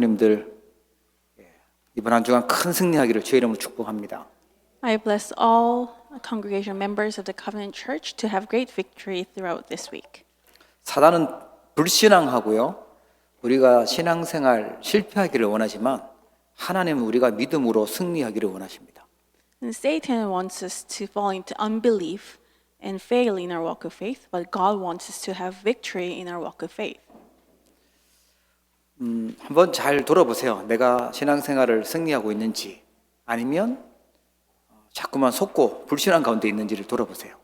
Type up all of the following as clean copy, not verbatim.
님들 이번 한 주간 큰 승리하기를 주의 이름으로 축복합니다. I bless all congregation members of the Covenant Church to have great victory throughout this week. 사단은 불신앙하고요. 우리가 신앙생활 실패하기를 원하지만 하나님은 우리가 믿음으로 승리하기를 원하십니다. And Satan wants us to fall into unbelief and fail in our walk of faith, but God wants us to have victory in our walk of faith. 한번 잘 돌아보세요. 내가 신앙생활을 승리하고 있는지 아니면 자꾸만 속고 불신앙 가운데 있는지를 돌아보세요.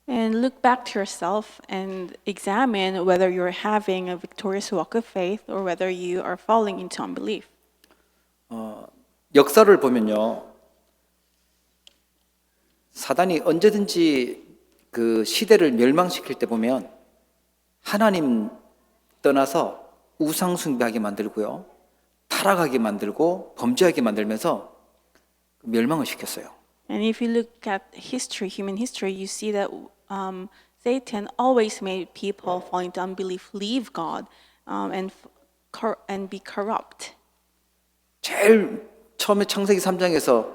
And look back to yourself and examine whether you're having a victorious walk of faith or whether you are falling into unbelief. 역사를 보면요. 사단이 언제든지 그 시대를 멸망시킬 때 보면 하나님 떠나서 우상 숭배하게 만들고요. 타락하게 만들고 범죄하게 만들면서 멸망을 시켰어요. And if you look at history, human history, you see that Satan always made people fall into unbelief, leave God, and be corrupt. 제일 처음에 창세기 3장에서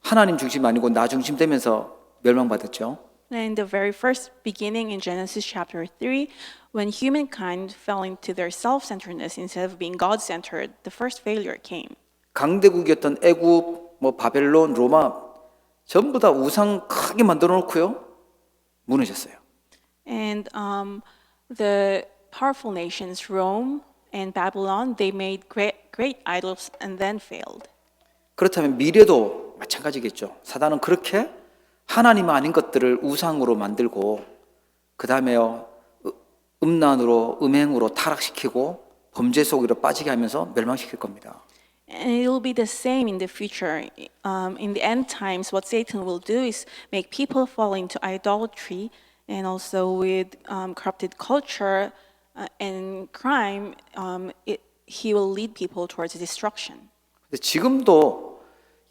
하나님 중심 아니고 나 중심 되면서 멸망받았죠. And in the very first beginning in Genesis chapter 3, when humankind fell into their self-centeredness instead of being God-centered, the first failure came. 강대국이었던 애굽, 바벨론, 로마 전부 다 우상 크게 만들어 놓고요. 무너졌어요. And the powerful nations, Rome and Babylon, they made great idols and then failed. 그렇다면 미래도 마찬가지겠죠. 사단은 그렇게 하나님 아닌 것들을 우상으로 만들고 그 다음에요 음란으로 음행으로 타락시키고 범죄 속으로 빠지게 하면서 멸망시킬 겁니다. And it will be the same in the future. In the end times, what Satan will do is make people fall into idolatry and also with corrupted culture and crime, he will lead people towards destruction. 근데 지금도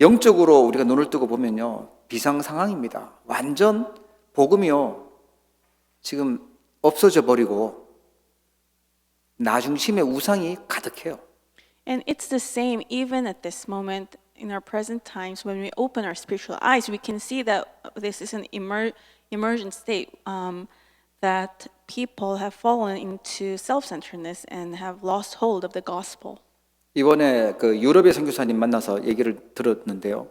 영적으로 우리가 눈을 뜨고 보면요. 비상 상황입니다. 완전 복음이요. 지금 없어져 버리고 나 중심의 우상이 가득해요. And it's the same even at this moment in our present times when we open our spiritual eyes, we can see that this is an emergent state, that people have fallen into self-centeredness and have lost hold of the gospel. 이번에 그 유럽의 선교사님 만나서 얘기를 들었는데요.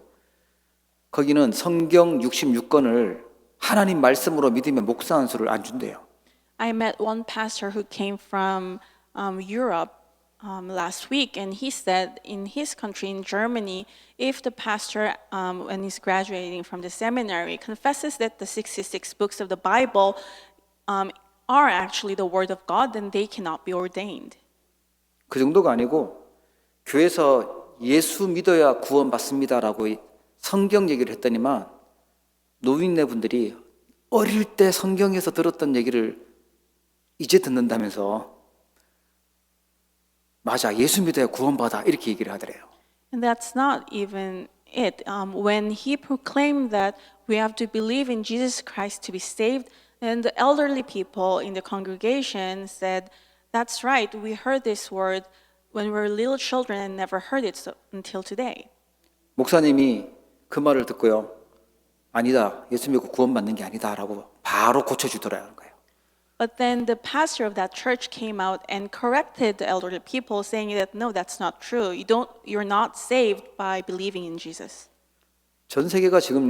거기는 성경 66권을 하나님 말씀으로 믿으면 목사 한 수를 안 준대요. I met one pastor who came from Europe last week, and he said in his country, in Germany, if the pastor, when he's graduating from the seminary, confesses that the 66 books of the Bible are actually the Word of God, then they cannot be ordained. 그 정도가 아니고 교회에서 예수 믿어야 구원받습니다라고 성경 얘기를 했더니만 노인네 분들이 어릴 때 성경에서 들었던 얘기를 이제 듣는다면서 맞아, 예수 믿어야 구원받아 이렇게 얘기를 하더래요. And that's not even it. When he proclaimed that we have to believe in Jesus Christ to be saved, and the elderly people in the congregation said, "That's right. We heard this word when we were little children and never heard it until today." 목사님이 그 말을 듣고요. 아니다, 예수 믿고 구원받는 게 아니다라고 바로 고쳐주더라는 거예요. But then the pastor of that church came out and corrected the elderly people, saying that no, that's not true. You're not saved by believing in Jesus. 전 세계가 지금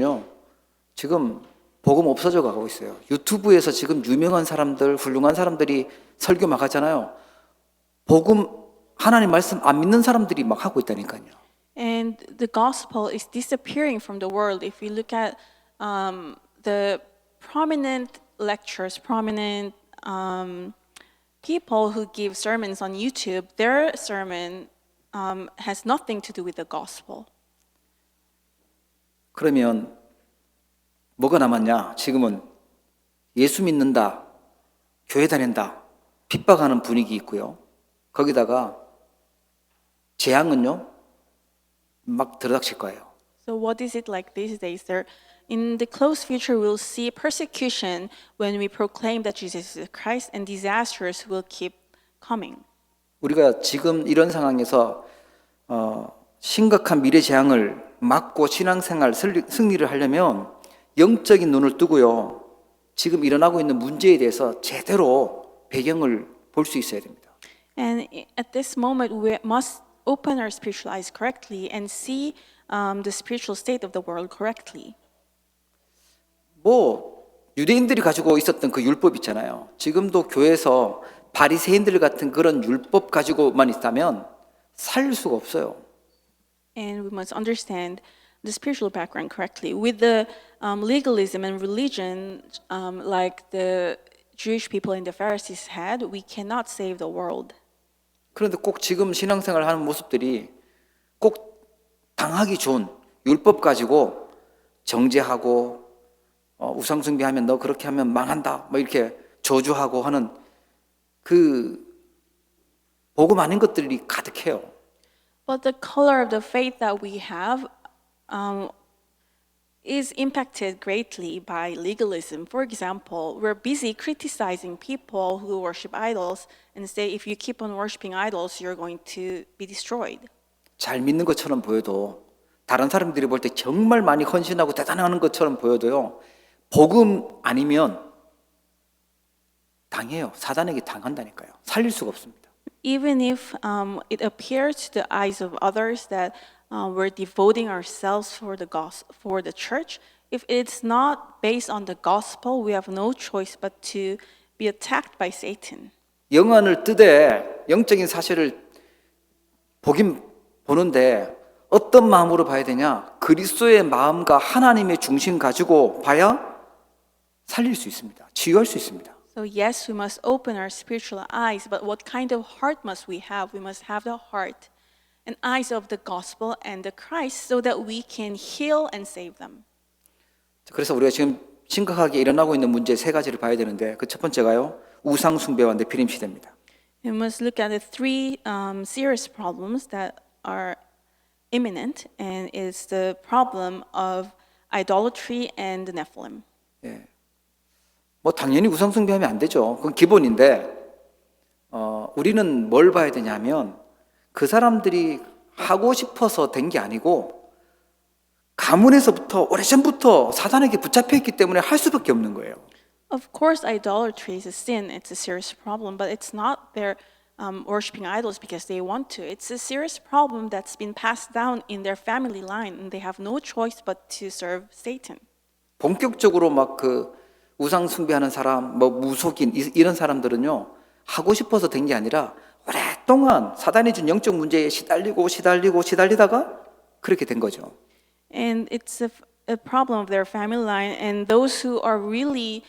복음 없어져 가고 있어요. 유튜브에서 지금 유명한 사람들, 훌륭한 사람들이 설교 막 하잖아요. 복음 하나님 말씀 안 믿는 사람들이 막 하고 있다니까요. And the gospel is disappearing from the world. If you look at the prominent lectures, prominent people who give sermons on YouTube, their sermon has nothing to do with the gospel. 그러면 뭐가 남았냐? 지금은 예수 믿는다, 교회 다닌다, 핍박하는 분위기 있고요. 거기다가 재앙은요, 막 들이닥칠 거예요. So what is it like these days? In the close future, we'll see persecution when we proclaim that Jesus is Christ, and disasters will keep coming. 우리가 지금 이런 상황에서 심각한 미래 재앙을 막고 신앙생활 승리를 하려면 영적인 눈을 뜨고요. 지금 일어나고 있는 문제에 대해서 제대로 배경을 볼 수 있어야 됩니다. And at this moment, we must open our spiritual eyes correctly and see the spiritual state of the world correctly. 뭐 유대인들이 가지고 있었던 그 율법 있잖아요. 지금도 교회에서 바리새인들 같은 그런 율법 가지고만 있다면 살 수가 없어요. And we must understand the spiritual background correctly. With the legalism and religion, like the Jewish people and the Pharisees had, we cannot save the world. 그런데 꼭 지금 신앙생활 하는 모습들이 꼭 당하기 좋은 율법 가지고 정죄하고 우상숭배하면 너 그렇게 하면 망한다 뭐 이렇게 저주하고 하는 그 복음 아닌 것들이 가득해요. But the color of the faith that we have is impacted greatly by legalism. For example, we're busy criticizing people who worship idols and say if you keep on worshiping idols, you're going to be destroyed. 잘 믿는 것처럼 보여도 다른 사람들이 볼 때 정말 많이 헌신하고 대단한 것처럼 보여도요. 복음 아니면 당해요. 사단에게 당한다니까요. 살릴 수가 없습니다. Even if it appears to the eyes of others that we're devoting ourselves for the church, if it's not based on the gospel, we have no choice but to be attacked by Satan. 영안을 뜨되 영적인 사실을 보긴 보는데 어떤 마음으로 봐야 되냐? 그리스도의 마음과 하나님의 중심 가지고 봐야 살릴 수 있습니다. 치유할 수 있습니다. So yes, we must open our spiritual eyes, but what kind of heart must we have? We must have the heart and eyes of the gospel and the Christ so that we can heal and save them. 그래서 우리가 지금 심각하게 일어나고 있는 문제 세 가지를 봐야 되는데 그 첫 번째가요. 우상 숭배와 네피림 시대입니다. We must look at the three serious problems that are imminent, and it's the problem of idolatry and the Nephilim. 예. 뭐 당연히 우상 숭배하면 안 되죠. 그건 기본인데 우리는 뭘 봐야 되냐면 그 사람들이 하고 싶어서 된 게 아니고 가문에서부터 오래전부터 사단에게 붙잡혀 있기 때문에 할 수밖에 없는 거예요. Of course, idolatry is a sin. It's a serious problem, but it's not their worshiping idols because they want to. It's a serious problem that's been passed down in their family line, and they have no choice but to serve Satan. 본격적으로 막 그 우상 숭배하는 사람, 뭐 무속인 이런 사람들은요 하고 싶어서 된 게 아니라 오랫동안 사단이 준 영적 문제에 시달리다가 그렇게 된 거죠. And it's a problem of their family line, and those who are really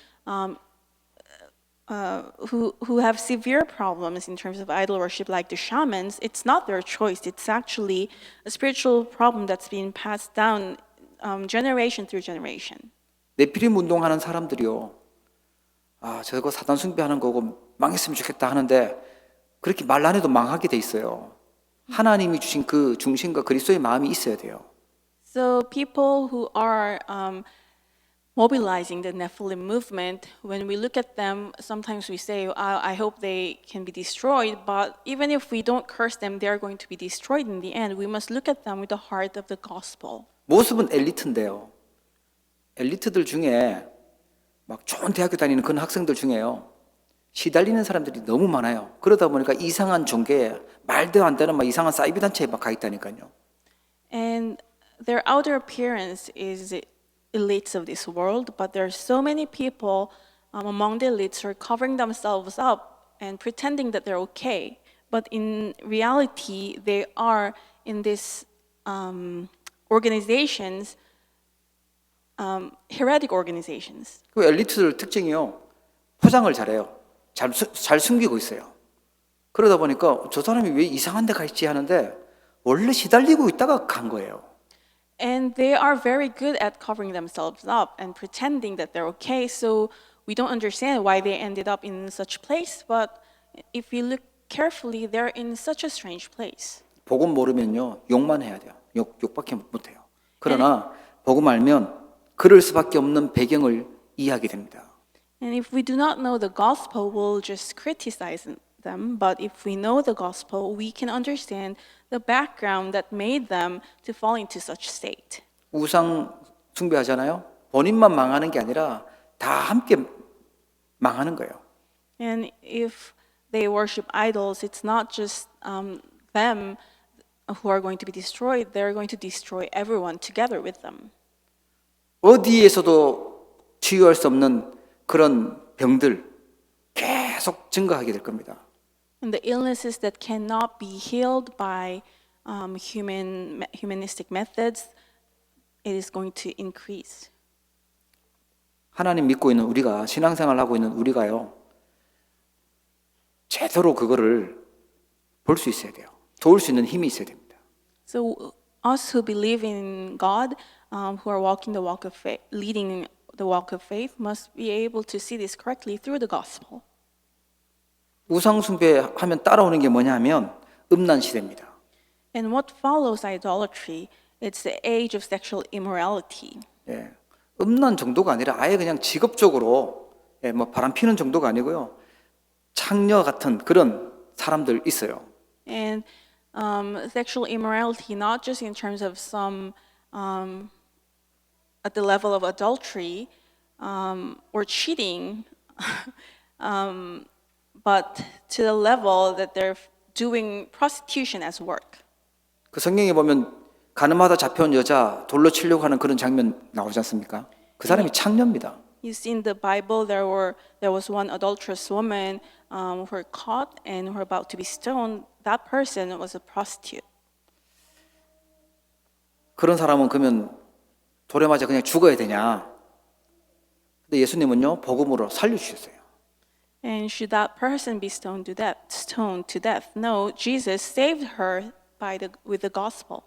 who have severe problems in terms of idol worship, like the shamans, it's not their choice. It's actually a spiritual problem that's been passed down generation through generation. 네피림 운동하는 사람들이요. 아, 저거 사단 숭배하는 거고 망했으면 좋겠다 하는데 그렇게 말 안 해도 망하게 돼 있어요. 하나님이 주신 그 중심과 그리스도의 마음이 있어야 돼요. So people who are mobilizing the Nephilim movement, when we look at them, sometimes we say, I hope they can be destroyed, but even if we don't curse them, they're going to be destroyed in the end. We must look at them with the heart of the gospel. 모습은 엘리트인데요. 엘리트들 중에 막 좋은 대학교 다니는 그런 학생들 중에요. 시달리는 사람들이 너무 많아요. 그러다 보니까 이상한 종교에 말도 안 되는 막 이상한 사이비 단체에 막 가 있다니까요. And their outer appearance is elites of this world, but there are so many people among the elites who are covering themselves up and pretending that they're okay. But in reality, they are in these organizations, heretic organizations. 그 엘리트들 특징이요. 포장을 잘해요. 잘 숨기고 있어요. 그러다 보니까 저 사람이 왜 이상한 데 가 있지 하는데 원래 시달리고 있다가 간 거예요. And they are very good at covering themselves up and pretending that they're okay. So we don't understand why they ended up in such place. But if you look carefully, they're in such a strange place. 복음 모르면요. 욕만 해야 돼요. 욕밖에 못 해요. 그러나 복음 알면 그럴 수밖에 없는 배경을 이해하게 됩니다. And if we do not know the gospel, we'll just criticize them, but if we know the gospel, we can understand the background that made them to fall into such state. 우상 숭배하잖아요. 본인만 망하는 게 아니라 다 함께 망하는 거예요. And if they worship idols, it's not just them who are going to be destroyed, they're going to destroy everyone together with them. 어디에서도 치유할 수 없는 그런 병들 계속 증가하게 될 겁니다. And the illnesses that cannot be healed by humanistic methods, it is going to increase. 하나님 믿고 있는 우리가 신앙생활 하고 있는 우리가요. 제대로 그거를 볼 수 있어야 돼요. 도울 수 있는 힘이 있어야 됩니다. So us who believe in God, who are walking the walk of faith, leading the walk of faith, must be able to see this correctly through the gospel. 우상 숭배하면 따라오는 게 뭐냐면 음란 시대입니다. And what follows idolatry, it's the age of sexual immorality. 예, 음란 정도가 아니라 아예 그냥 직업적으로 뭐 바람 피는 정도가 아니고요. 창녀 같은 그런 사람들 있어요. And sexual immorality, not just in terms of some, at the level of adultery or cheating, but to the level that they're doing prostitution as work. 그 성경에 보면 가늠하다 잡혀온 여자 돌로 치려고 하는 그런 장면 나오지 않습니까? 그 사람이 창녀입니다. You see in the Bible there was one adulterous woman who were caught and who were about to be stoned. That person was a prostitute. 그런 사람은 그러면 돌에 맞아 그냥 죽어야 되냐? 근데 예수님은요 복음으로 살려주셨어요. And should that person be stoned to death? No, Jesus saved her with the gospel.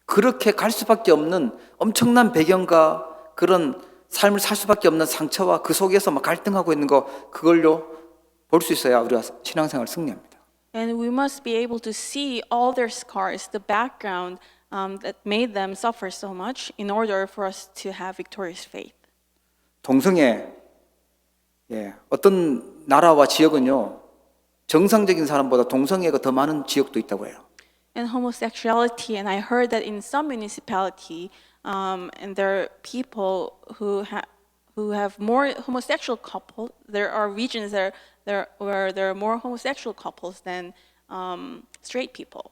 그렇게 갈 수밖에 없는 엄청난 배경과 그런 삶을 살 수밖에 없는 상처와 그 속에서 막 갈등하고 있는 거 그걸로 볼 수 있어야 우리가 신앙생활 승리합니다. And we must be able to see all their scars, the background that made them suffer so much in order for us to have victorious faith. 동성애 어떤 나라와 지역은요 정상적인 사람보다 동성애가 더 많은 지역도 있다고 해요. And homosexuality, and I heard that in some municipality, and there are people who have more homosexual couples. There are regions where there are more homosexual couples than straight people.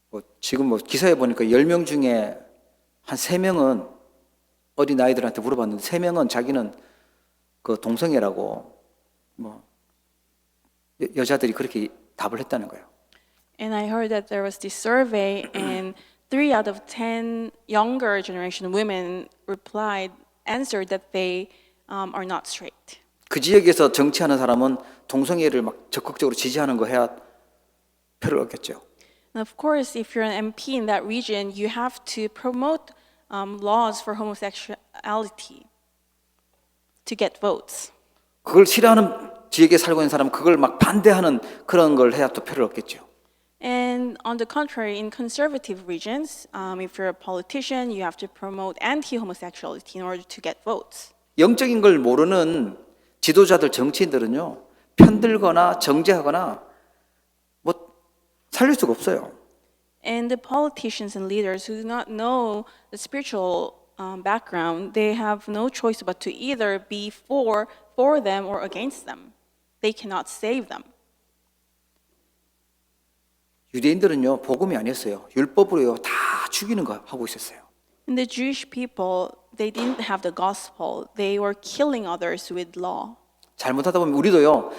뭐 지금 뭐 기사에 보니까 10명 중에 한 3명은 어린 아이들한테 물어봤는데 3명은 자기는 그 동성애라고 뭐 여자들이 그렇게 답을 했다는 거예요. And I heard that there was this survey, and 3 out of 10 younger generation women answered that they are not straight. 그 지역에서 정치하는 사람은 동성애를 막 적극적으로 지지하는 거 해야 표를 얻겠죠. And of course, if you're an MP in that region, you have to promote laws for homosexuality to get votes. 그걸 싫어하는 지역에 살고 있는 사람은 그걸 막 반대하는 그런 걸 해야 또 표를 얻겠죠. And on the contrary, in conservative regions, if you're a politician, you have to promote anti-homosexuality in order to get votes. 영적인 걸 모르는 지도자들, 정치인들은요 편들거나 정죄하거나 뭐 살릴 수가 없어요. And the politicians and leaders who do not know the spiritual background, they have no choice but to either be for them or against them. They cannot save them. 유대인들은요 복음이 아니었어요. 율법으로요 다 죽이는 거 하고 있었어요. And the Jewish people, they didn't have the gospel. They were killing others with law. 잘못하다 보면 우리도요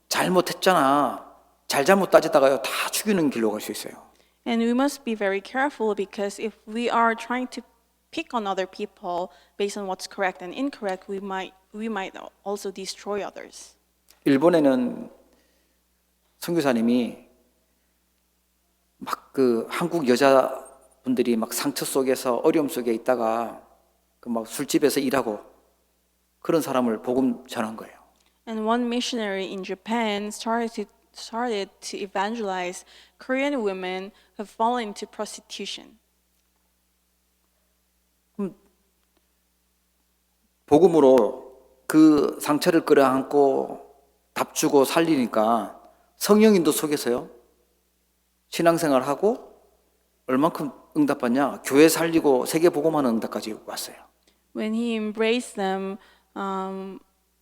잘못했잖아. 잘못 따지다가요 다 죽이는 길로 갈 수 있어요. And we must be very careful because if we are trying to pick on other people based on what's correct and incorrect, we might also destroy others. 일본에는 선교사님이 막 그 한국 여자분들이 막 상처 속에서 어려움 속에 있다가 그 막 술집에서 일하고 그런 사람을 복음 전한 거예요. And one missionary in Japan started to evangelize Korean women who have fallen into prostitution. 복음으로 그 상처를 끌어안고 답주고 살리니까 성령님도 속에서요. 신앙생활하고 얼만큼 응답받냐? 교회 살리고 세계 복음하는 응답까지 왔어요. When he embraced them,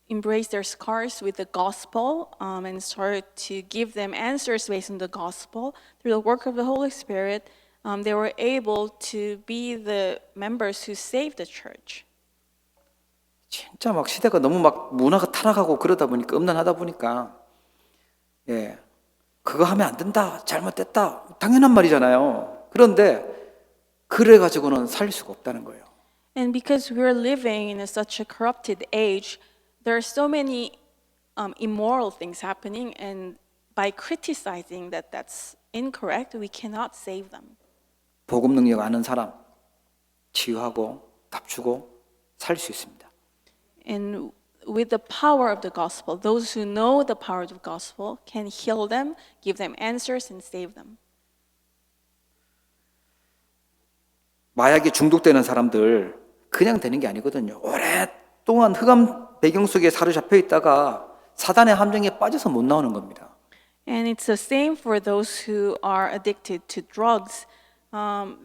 embraced their scars with the gospel, and started to give them answers based on the gospel through the work of the Holy Spirit, they were able to be the members who saved the church. 진짜 막 시대가 너무 막 문화가 타락하고 그러다 보니까 음란하다 보니까 예. 그거 하면 안 된다. 잘못됐다. 당연한 말이잖아요. 그런데 그래 가지고는 살릴 수가 없다는 거예요. And because we're living in such a corrupted age, there are so many immoral things happening, and by criticizing that that's incorrect, we cannot save them. 복음 능력 아는 사람 치유하고 답주고 살릴 수 있습니다. And with the power of the gospel, those who know the power of the gospel can heal them, give them answers, and save them. 마약에 중독되는 사람들 그냥 되는 게 아니거든요. 오랫동안 흑암 배경 속에 사로잡혀 있다가 사단의 함정에 빠져서 못 나오는 겁니다. And it's the same for those who are addicted to drugs.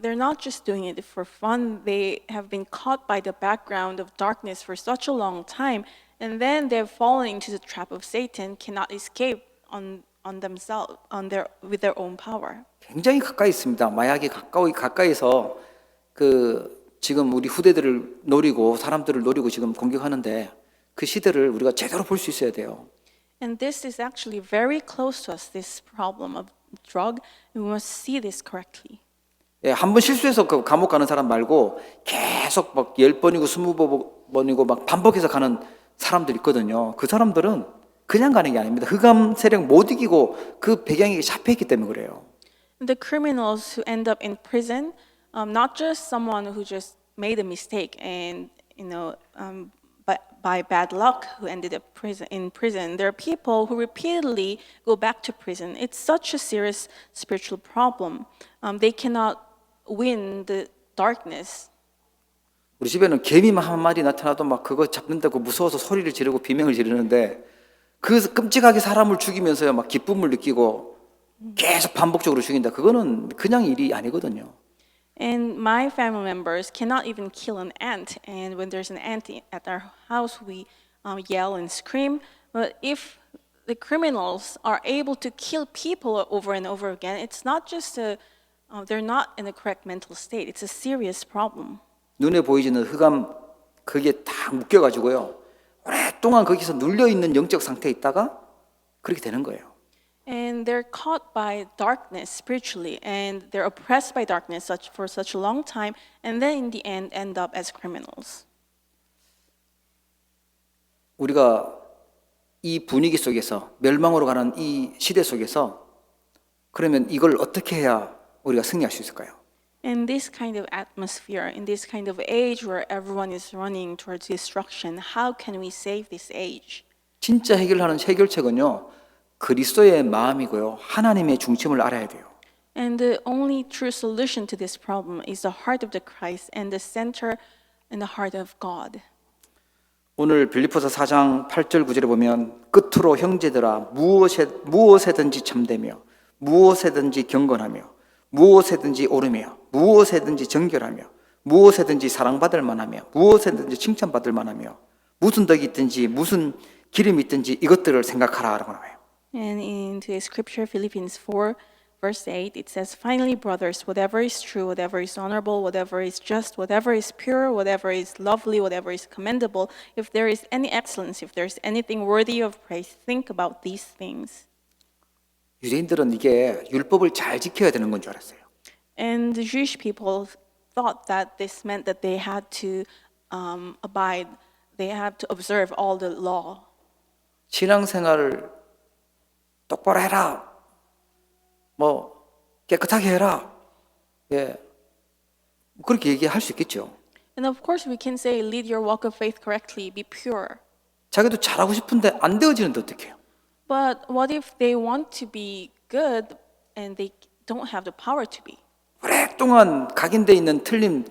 They're not just doing it for fun. They have been caught by the background of darkness for such a long time, and then they've fallen into the trap of Satan, cannot escape on themselves, with their own power. 굉장히 가까이 있습니다. 마약이 가까이서 지금 우리 후대들을 노리고 사람들을 노리고 지금 공격하는데 그 시대를 우리가 제대로 볼 수 있어야 돼요. And this is actually very close to us, this problem of drug, and we must see this correctly. 예, 한 번 실수해서 그 감옥 가는 사람 말고 계속 막 10번이고 20번이고 막 반복해서 가는 사람들 있거든요. 그 사람들은 그냥 가는 게 아닙니다. 흑암 세력 못 이기고 그 배경에 잡혀있기 때문에 그래요. The criminals who end up in prison, not just someone who just made a mistake and by bad luck who ended up in prison. There are people who repeatedly go back to prison. It's such a serious spiritual problem. They cannot win the darkness. 우리 집에는 개미만 한 마리 나타나도 막 그거 잡는다고 무서워서 소리를 지르고 비명을 지르는데 그 끔찍하게 사람을 죽이면서요 막 기쁨을 느끼고 계속 반복적으로 죽인다. 그거는 그냥 일이 아니거든요. And my family members cannot even kill an ant. And when there's an ant at our house, we yell and scream. But if the criminals are able to kill people over and over again, it's not just they're not in the correct mental state. It's a serious problem. 눈에 보이지는 흑암 그게 다 묶여가지고요. 오랫동안 거기서 눌려있는 영적 상태에 있다가 그렇게 되는 거예요. And they're caught by darkness spiritually, and they're oppressed by darkness for such a long time, and then in the end up as criminals. 우리가 이 분위기 속에서 멸망으로 가는 이 시대 속에서 그러면 이걸 어떻게 해야 우리가 승리할 수 있을까요? In this kind of atmosphere, in this kind of age where everyone is running towards destruction, how can we save this age? 진짜 해결하는 해결책은요. 그리스도의 마음이고요. 하나님의 중심을 알아야 돼요. And the only true solution to this problem is the heart of the Christ and the center and the heart of God. 오늘 빌립보서 4장 8절 9절에 보면 끝으로 형제들아 무엇에든지 참되며 무엇에든지 경건하며 무엇에든지 옳으며 무엇에든지 정결하며 무엇에든지 사랑받을 만하며 무엇에든지 칭찬받을 만하며 무슨 덕이 있든지 무슨 기름이 있든지 이것들을 생각하라라고 나와요. And in today's scripture, Philippians 4, verse 8, it says, "Finally, brothers, whatever is true, whatever is honorable, whatever is just, whatever is pure, whatever is lovely, whatever is commendable, if there is any excellence, if there is anything worthy of praise, think about these things." 유대인들은 이게 율법을 잘 지켜야 되는 건 줄 알았어요. And the Jewish people thought that this meant that they had to abide, they had to observe all the law. 신앙생활을 똑바로 해라. 뭐 깨끗하게 해라. 예. 그렇게 얘기할 수 있겠죠. And of course we can say, lead your walk of faith correctly, be pure. 자기도 잘하고 싶은데 안 되어지는데 어떡해요? But what if they want to be good and they don't have the power to be? 오랫동안 각인돼 있는 틀림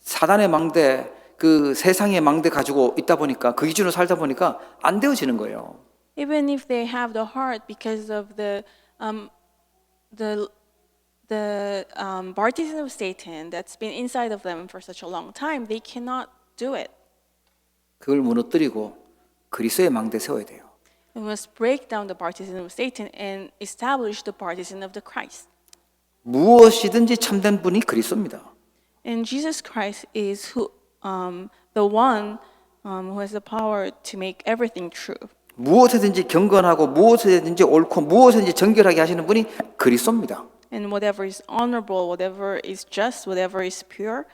사단의 망대 그 세상의 망대 가지고 있다 보니까 그 기준으로 살다 보니까 안 되어지는 거예요. Even if they have the heart because of the partisan of Satan that's been inside of them for such a long time, they cannot do it. 그걸 무너뜨리고 그리스도의 망대 세워야 돼요. We must break down the partisan of Satan and establish the partisan of the Christ. 무엇이든지 참된 분이 그리스도입니다. And Jesus Christ is the one who has the power to make everything true. 무엇이든지 경건하고 무엇이든지 옳고 무엇이든지 정결하게 하시는 분이 그리스도입니다. And whatever is honorable, whatever is just, whatever is pure,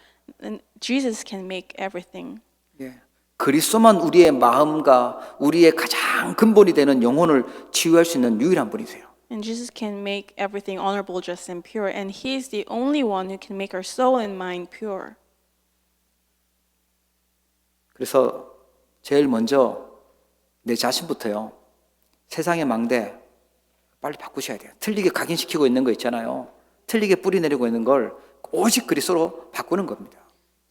and Jesus can make everything. 예. 그리스도만 우리의 마음과 우리의 가장 근본이 되는 영혼을 치유할 수 있는 유일한 분이세요. And Jesus can make everything honorable, just, and pure. And He is the only one who can make our soul and mind pure. 그래서 제일 먼저 내 자신부터요. 세상의 망대 빨리 바꾸셔야 돼요. 틀리게 각인시키고 있는 거 있잖아요. 틀리게 뿌리내리고 있는 걸 오직 그리스도로 바꾸는 겁니다.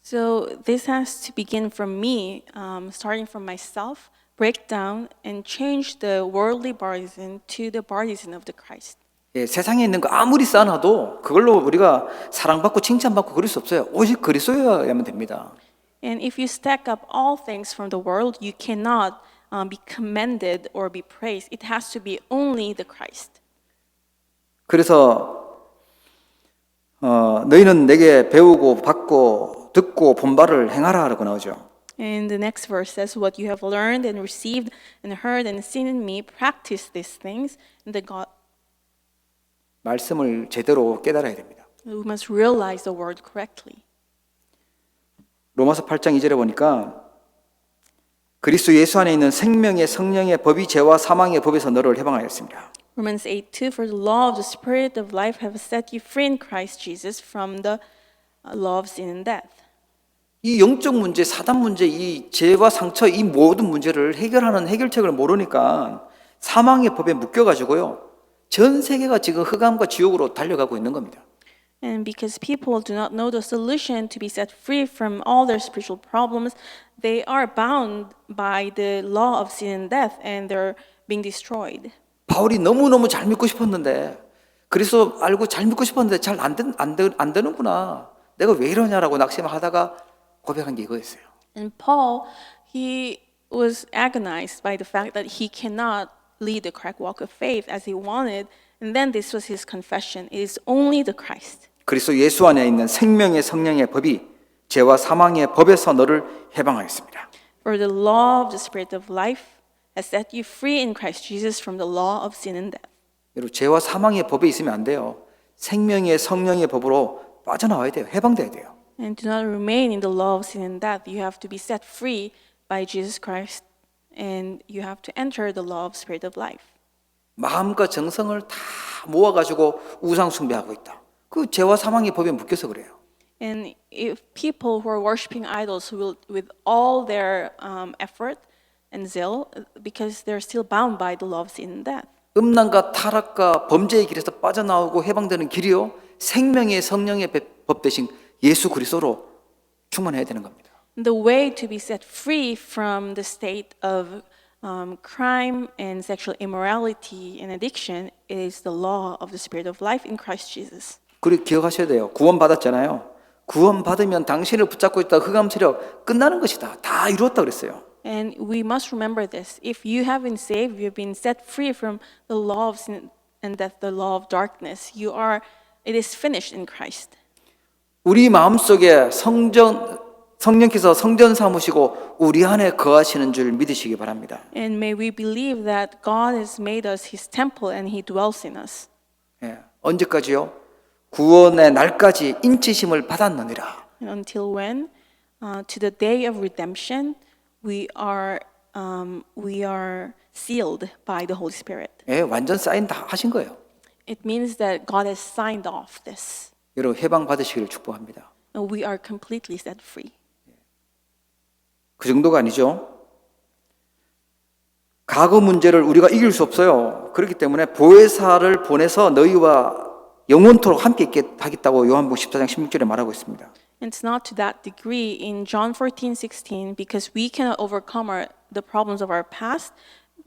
So this has to begin from me, starting from myself, break down and change the worldly partisan to the partisan of the Christ. 예, 세상에 있는 거 아무리 쌓아놔도 그걸로 우리가 사랑받고 칭찬받고 그럴 수 없어요. 오직 그리스도여야만 됩니다. And if you stack up all things from the world, you cannot be commended or be praised. It has to be only the Christ. 그래서 너희는 내게 배우고 받고 듣고 본 바를 행하라라고 나오죠. And the next verse says, "What you have learned and received and heard and seen in me, practice these things." And the God, 말씀을 제대로 깨달아야 됩니다. we must realize the word correctly. 로마서 8장 2절에 보니까 그리스도 예수 안에 있는 생명의 성령의 법이 죄와 사망의 법에서 너를 해방하였습니다. Romans 8:2, "For the law of the Spirit of life have set you free in Christ Jesus from the law of sin and death." 이 영적 문제, 사단 문제, 이 죄와 상처, 이 모든 문제를 해결하는 해결책을 모르니까 사망의 법에 묶여가지고요. 전 세계가 지금 흑암과 지옥으로 달려가고 있는 겁니다. And because people do not know the solution to be set free from all their spiritual problems, they are bound by the law of sin and death, and they're being destroyed. 바울이 너무너무 잘 믿고 싶었는데 그리스도 알고 잘 믿고 싶었는데 잘 안 되는구나. 내가 왜 이러냐라고 낙심하다가 고백한 게 이거였어요. And Paul, he was agonized by the fact that he cannot lead the correct walk of faith as he wanted, and then this was his confession: it is only the Christ. 그리스도 예수 안에 있는 생명의 성령의 법이 죄와 사망의 법에서 너를 해방하였습니다. For the law of the Spirit of life has set you free in Christ Jesus from the law of sin and death. 여러분 죄와 사망의 법에 있으면 안 돼요. 생명의 성령의 법으로 빠져나와야 돼요. 해방돼야 돼요. And do not remain in the law of sin and death. You have to be set free by Jesus Christ, and you have to enter the law of Spirit of life. 마음과 정성을 다 모아가지고 우상 숭배하고 있다. 그 죄와 사망의 법에 묶여서 그래요. And if people who are worshiping idols will, with all their effort and zeal, because they're still bound by the law of sin and death. 음란과 타락과 범죄의 길에서 빠져나오고 해방되는 길이요. 생명의 성령의 법 대신 예수 그리스도로 충만해야 되는 겁니다. The way to be set free from the state of crime and sexual immorality and addiction is the law of the Spirit of life in Christ Jesus. 그리고 기억하셔야 돼요. 구원 받았잖아요. 구원 받으면 당신을 붙잡고 있다 흑암 세력 끝나는 것이다. 다 이루었다 그랬어요. And we must remember this. If you have been saved, you've been set free from the law of sin and death, the law of darkness. It is finished in Christ. 우리 마음속에 성령께서 성전 삼으시고 우리 안에 거하시는 줄 믿으시기 바랍니다. And may we believe that God has made us His temple and He dwells in us. 예. 언제까지요? 구원의 날까지 인치심을 받았느니라. And until when? To the day of redemption, we are sealed by the Holy Spirit. 예, 완전 사인 다 하신 거예요. It means that God has signed off this. 여러분 해방 받으시기를 축복합니다. And we are completely set free. 그 정도가 아니죠. 과거 문제를 우리가 이길 수 없어요. 그렇기 때문에 보혜사를 보내서 너희와 영원토록 함께 있게 하겠다고 요한복음 14장 16절에 말하고 있습니다. And it's not to that degree in John 14:16 because we cannot overcome the problems of our past.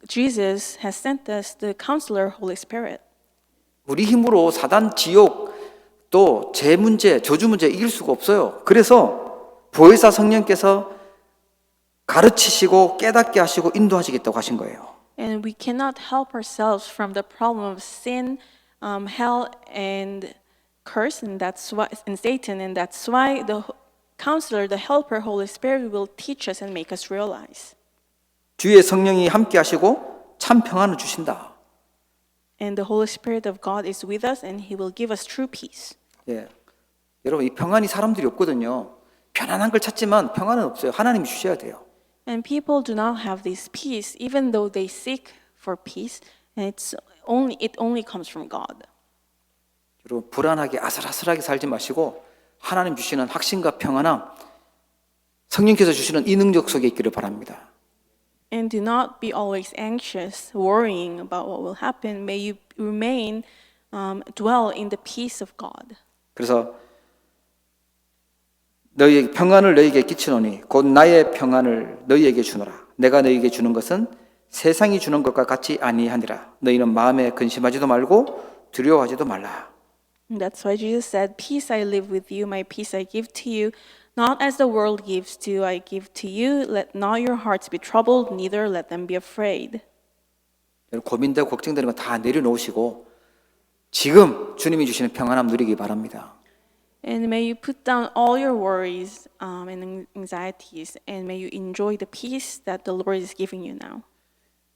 Jesus has sent us the Counselor, Holy Spirit. 우리 힘으로 사단, 지옥, 또 죄 문제, 저주 문제 이길 수가 없어요. 그래서 보혜사 성령께서 가르치시고 깨닫게 하시고 인도하시겠다고 하신 거예요. And we cannot help ourselves from the problem of sin, hell, and curse, and that's why, and Satan, and that's why the Counselor, the Helper, Holy Spirit will teach us and make us realize. 주의 성령이 함께 하시고 참 평안을 주신다. And the Holy Spirit of God is with us, and He will give us true peace. 예. 여러분, 이 평안이 사람들이 없거든요. 편안한 걸 찾지만 평안은 없어요. 하나님이 주셔야 돼요. And people do not have this peace, even though they seek for peace, and it only comes from God. 여러분, 불안하게 아슬아슬하게 살지 마시고 하나님 주시는 확신과 평안함, 성령께서 주시는 이 능력 속에 있기를 바랍니다. And do not be always anxious, worrying about what will happen. May you remain, dwell in the peace of God. 그래서 너희에게 평안을 너희에게 끼치노니 곧 나의 평안을 너희에게 주노라. 내가 너희에게 주는 것은 세상이 주는 것과 같이 아니하니라. 너희는 마음에 근심하지도 말고 두려워하지도 말라. And that's why Jesus said, "Peace I live with you, my peace I give to you. Not as the world gives, do I give to you. Let not your hearts be troubled, neither let them be afraid." 여러분, 고민되고 걱정되는 거 다 내려놓으시고 지금 주님이 주시는 평안함 누리기 바랍니다. And may you put down all your worries and anxieties, and may you enjoy the peace that the Lord is giving you now.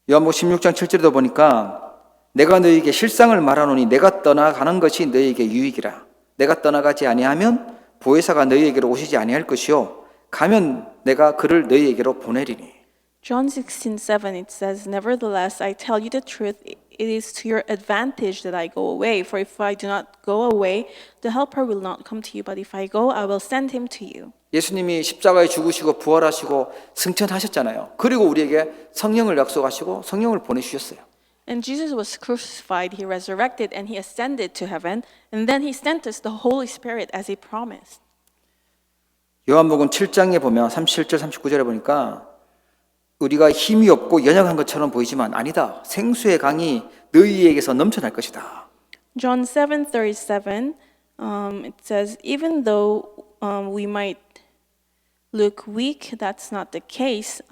요한복음 16장 7절에도 보니까 내가 너희에게 실상을 말하노니 내가 떠나가는 것이 너희에게 유익이라. 내가 떠나가지 아니하면 보혜사가 너희에게로 오시지 아니할 것이요 가면 내가 그를 너희에게로 보내리니. John 16:7 it says, "Nevertheless, I tell you the truth, it is to your advantage that I go away. For if I do not go away, the Helper will not come to you. But if I go, I will send him to you." 예수님이 십자가에 죽으시고 부활하시고 승천하셨잖아요. 그리고 우리에게 성령을 약속하시고 성령을 보내주셨어요. And Jesus was crucified, he resurrected, and he ascended to heaven, and then he sent us the Holy Spirit as he promised. 요한복음 7장에 보면 37절 39절에 보니까 우리가 힘이 없고 연약한 것처럼 보이지만 아니다. 생수의 강이 너희에게서 넘쳐날 것이다. John 7:37, it says, "Even though we might look weak, that's not the case.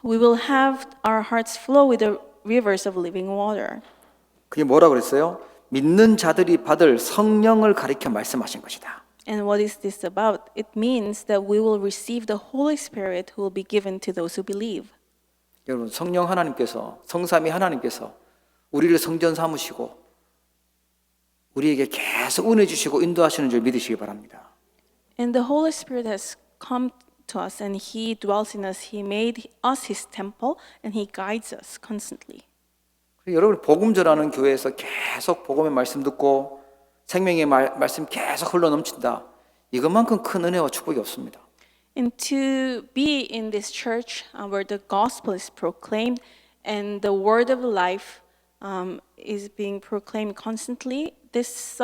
We will have our hearts flow with the rivers of living water." 그게 뭐라 그랬어요? 믿는 자들이 받을 성령을 가리켜 말씀하신 것이다. And what is this about? It means that we will receive the Holy Spirit who will be given to those who believe. 여러분, 성령 하나님께서, 성삼위 하나님께서 우리를 성전 삼으시고 우리에게 계속 은혜 주시고 인도하시는 줄 믿으시기 바랍니다. And the Holy Spirit has come to us and He dwells in us. He made us His temple and He guides us constantly. 여러분, 복음 전하는 교회에서 계속 복음의 말씀 듣고 생명의 말씀 계속 흘러 넘친다. 이것만큼 큰 은혜와 축복이 없습니다. And to be in this church where the gospel is proclaimed and the word of life is being proclaimed constantly, this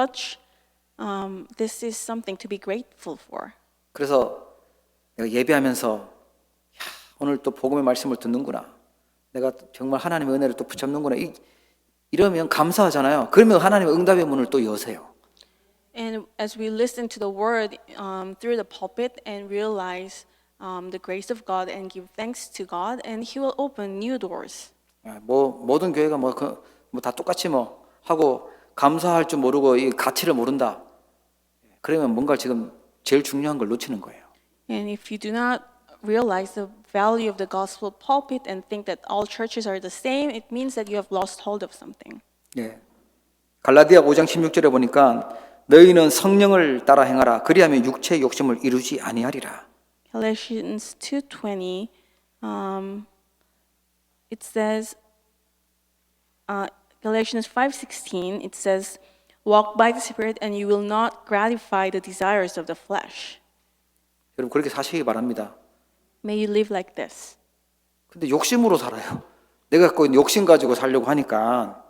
is something to be grateful for. 그래서 내가 예배하면서 야, 오늘 또 복음의 말씀을 듣는구나. 내가 정말 하나님의 은혜를 또 붙잡는구나. 이러면 감사하잖아요. 그러면 하나님의 응답의 문을 또 여세요. And as we listen to the word through the pulpit and realize the grace of God and give thanks to God, and He will open new doors. 모든 교회가 다 똑같이 하고 감사할 줄 모르고 이 가치를 모른다. 그러면 뭔가 지금 제일 중요한 걸 놓치는 거예요. And if you do not realize the value of the gospel pulpit and think that all churches are the same, it means that you have lost hold of something. 예. 갈라디아 5장 16절에 보니까 너희는 성령을 따라 행하라. 그리하면 육체의 욕심을 이루지 아니하리라. Galatians 2:20, it says, Galatians 5:16, it says, "Walk by the Spirit, and you will not gratify the desires of the flesh." 여러분, 그렇게 사시기 바랍니다. May you live like this. 근데 욕심으로 살아요. 내가 갖고 있는 욕심 가지고 살려고 하니까,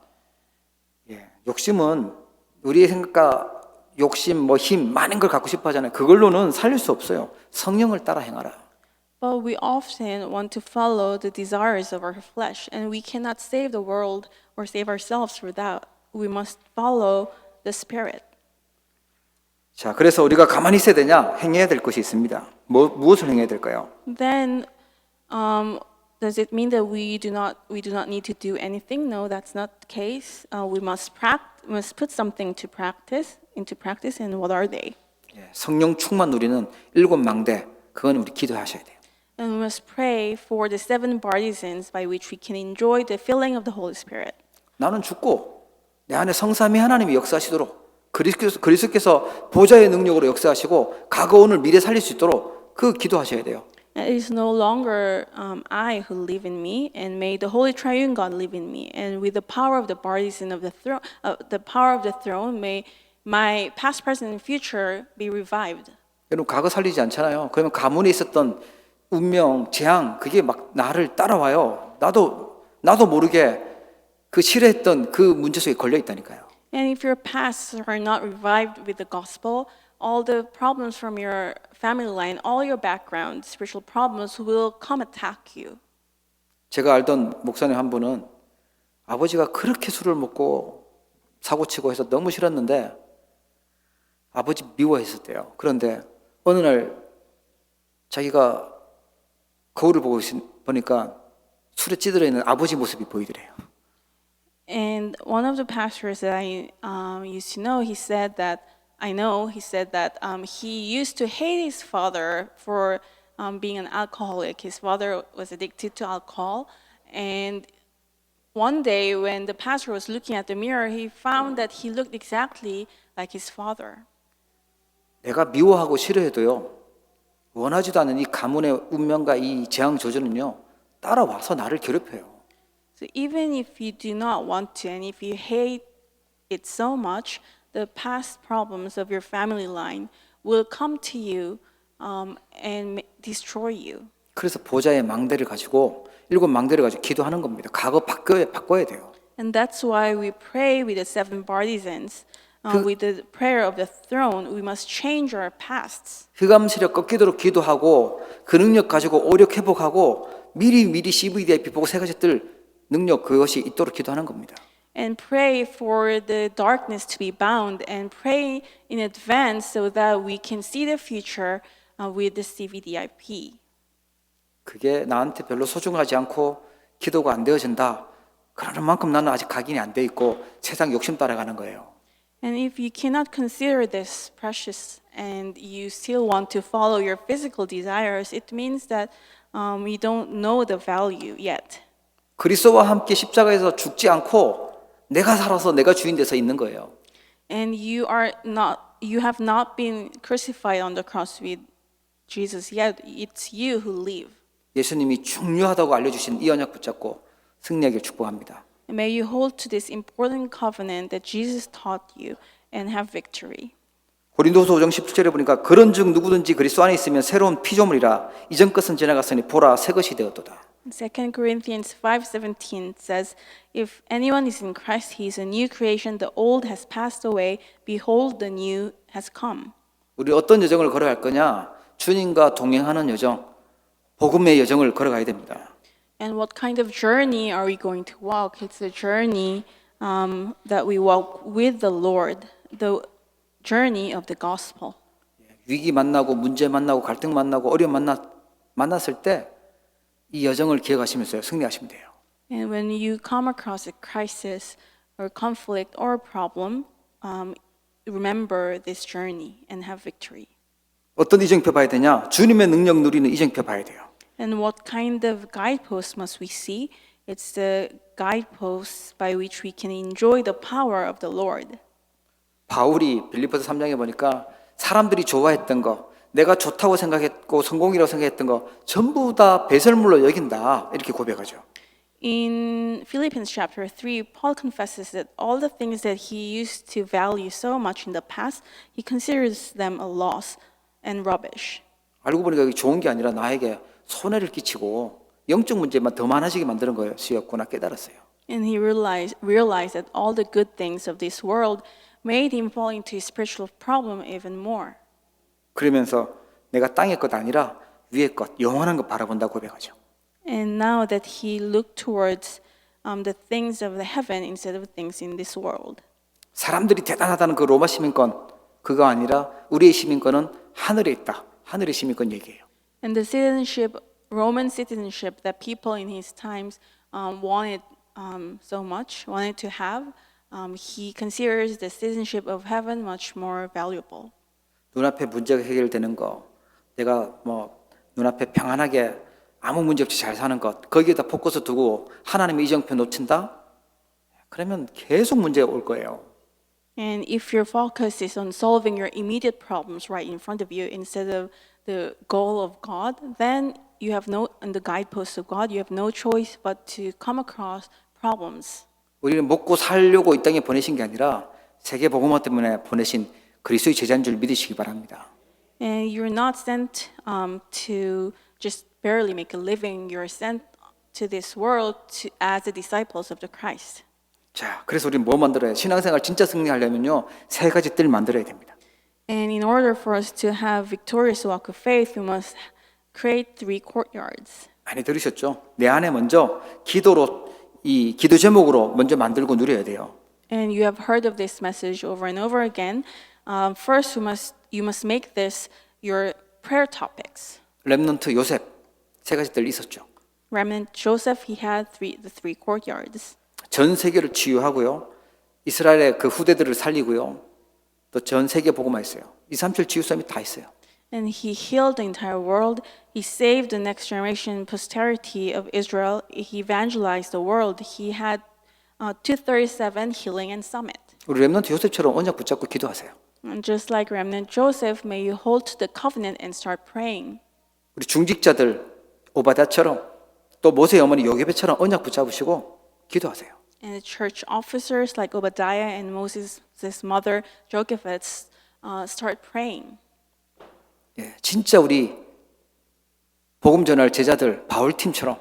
욕심은 우리의 생각과 욕심, 힘, 많은 걸 갖고 싶어 하잖아요. 그걸로는 살릴 수 없어요. 성령을 따라 행하라. But we often want to follow the desires of our flesh, and we cannot save the world or save ourselves for that. We must follow the Spirit. 자, 그래서 우리가 가만히 있어야 되냐? 행해야 될 것이 있습니다. 무엇을 행해야 될까요? Then, does it mean that we do not need to do anything? No, that's not the case. We must put something into practice, and what are they? 예, 성령 충만 누리는 7망대, 그건 우리 기도하셔야 돼요. And we must pray for the 7 partisans by which we can enjoy the filling of the Holy Spirit. 나는 죽고 내 안에 성삼위 하나님이 역사하시도록 그리스도께서 보좌의 능력으로 역사하시고 과거 오늘 미래 살릴 수 있도록 그 기도하셔야 돼요. And it is no longer I who live in me, and may the Holy Triune God live in me. And with the power of the partisan of the throne, may my past, present, and future be revived. 여러분 과거 살리지 않잖아요. 그러면 가문에 있었던 운명, 재앙 그게 막 나를 따라와요. 나도 모르게 그 싫어했던 그 문제 속에 걸려 있다니까요. And if your pasts are not revived with the gospel, all the problems from your family line, all your background, spiritual problems will come attack you. 제가 알던 목사님 한 분은 아버지가 그렇게 술을 먹고 사고치고 해서 너무 싫었는데 아버지 미워했었대요. 그런데 어느 날 자기가 거울을 보니까 술에 찌들어 있는 아버지 모습이 보이더래요. And one of the pastors that I used to know, he said that he used to hate his father for being an alcoholic. His father was addicted to alcohol, and one day when the pastor was looking at the mirror, he found that he looked exactly like his father. 내가 미워하고 싫어해도요. 원하지도 않은 이 가문의 운명과 이 재앙 저주는요. 따라와서 나를 괴롭혀요. So even if you do not want to, and if you hate it so much, the past problems of your family line will come to you and destroy you. 그래서 보좌의 망대를 가지고 7망대를 가지고 기도하는 겁니다. 과거 바꿔야 돼요. And that's why we pray with the 7 partisans. With the prayer of the throne, we must change our pasts. 흑암세력 꺾이도록 기도하고 그 능력 가지고 오력 회복하고 미리 CVDIP 보고 새 가지들 능력 그것이 있도록 기도하는 겁니다. And pray for the darkness to be bound, and pray in advance so that we can see the future with the CVDIP. 그게 나한테 별로 소중하지 않고 기도가 안 되어진다. 그러는 만큼 나는 아직 각인이 안 돼 있고 세상 욕심 따라가는 거예요. And if you cannot consider this precious and you still want to follow your physical desires, it means that you don't know the value yet. 그리스도와 함께 십자가에서 죽지 않고 내가 살아서 내가 주인 돼서 있는 거예요. And you have not been crucified on the cross with Jesus yet. It's you who live. 예수님이 중요하다고 알려주신 이 언약 붙잡고 승리하길 축복합니다. And may you hold to this important covenant that Jesus taught you and have victory. 고린도후서 5장 17절에 보니까 그런즉 누구든지 그리스도 안에 있으면 새로운 피조물이라 이전 것은 지나갔으니 보라 새 것이 되었도다. 2 Corinthians 5:17 says, "If anyone is in Christ, he is a new creation. The old has passed away. Behold, the new has come." 우리 어떤 여정을 걸어갈 거냐? 주님과 동행하는 여정, 복음의 여정을 걸어가야 됩니다. And what kind of journey are we going to walk? It's a journey that we walk with the Lord, the journey of the gospel. 위기 만나고 문제 만나고 갈등 만나고 어려움 만났을 때 이 여정을 기억하시면서 승리하시면 돼요. And when you come across a crisis or conflict or problem, remember this journey and have victory. 어떤 이정표 봐야 되냐? 주님의 능력 누리는 이정표 봐야 돼요. And what kind of guideposts must we see? It's the guideposts by which we can enjoy the power of the Lord. 바울이 빌립보서 3장에 보니까 사람들이 좋아했던 거, 내가 좋다고 생각했고 성공이라고 생각했던 거 전부 다 배설물로 여긴다. 이렇게 고백하죠. In Philippians chapter 3, Paul confesses that all the things that he used to value so much in the past, he considers them a loss and rubbish. 알고 보니까 이게 좋은 게 아니라 나에게 손해를 끼치고 영적 문제만 더 많아지게 만드는 것이었구나 깨달았어요. And he realized that all the good things of this world made him fall into his spiritual problem even more. 그러면서 내가 땅의 것 아니라 위의 것, 영원한 것 바라본다고 고백하죠. And now that he looked towards the things of the heaven instead of things in this world. 사람들이 대단하다는 그 로마 시민권 그거 아니라 우리의 시민권은 하늘에 있다. 하늘의 시민권 얘기해요. And the citizenship, Roman citizenship that people in his times wanted so much, wanted to have, he considers the citizenship of heaven much more valuable. 눈앞에 문제가 해결되는 거, 내가 뭐 눈앞에 평안하게 아무 문제 없이 잘 사는 것, 거기에다 포커스 두고 하나님의 이정표 놓친다? 그러면 계속 문제가 올 거예요. And if your focus is on solving your immediate problems right in front of you instead of the goal of God, then you have no, on the guideposts of God, you have no choice but to come across problems. 우리는 먹고 살려고 이 땅에 보내신 게 아니라 세계 복음화 때문에 보내신 그리스도의 제자인 줄 믿으시기 바랍니다. And you're not sent to just barely make a living. You're sent to this world as the disciples of the Christ. 자, 그래서 우리는 뭐 만들어야 해요? 신앙생활 진짜 승리하려면요, 세 가지 뜰 만들어야 됩니다. And in order for us to have victorious walk of faith, we must create 3 courtyards. 많이 들으셨죠? 내 안에 먼저 기도로 이 기도 제목으로 먼저 만들고 누려야 돼요. And you have heard of this message over and over again. First, you must make this your prayer topics. 렘넌트 요셉 세 가지 뜰 있었죠. Remnant Joseph, he had the 3 courtyards. 전 세계를 치유하고요, 이스라엘의 그 후대들을 살리고요, 또 전 세계 복음화 했어요. 237 치유섬이 다 있어요. And he healed the entire world. He saved the next generation posterity of Israel. He evangelized the world. He had 237 healing and summit. 우리 렘넌트 요셉처럼 언약 붙잡고 기도하세요. And just like remnant Joseph, may you hold to the covenant and start praying. 우리 중직자들 오바댜처럼 또 모세의 어머니 요게벳처럼 언약 붙잡으시고 기도하세요. And the church officers like Obadiah and Moses' mother Jochebed start praying. 예, 진짜 우리 복음 전할 제자들 바울팀처럼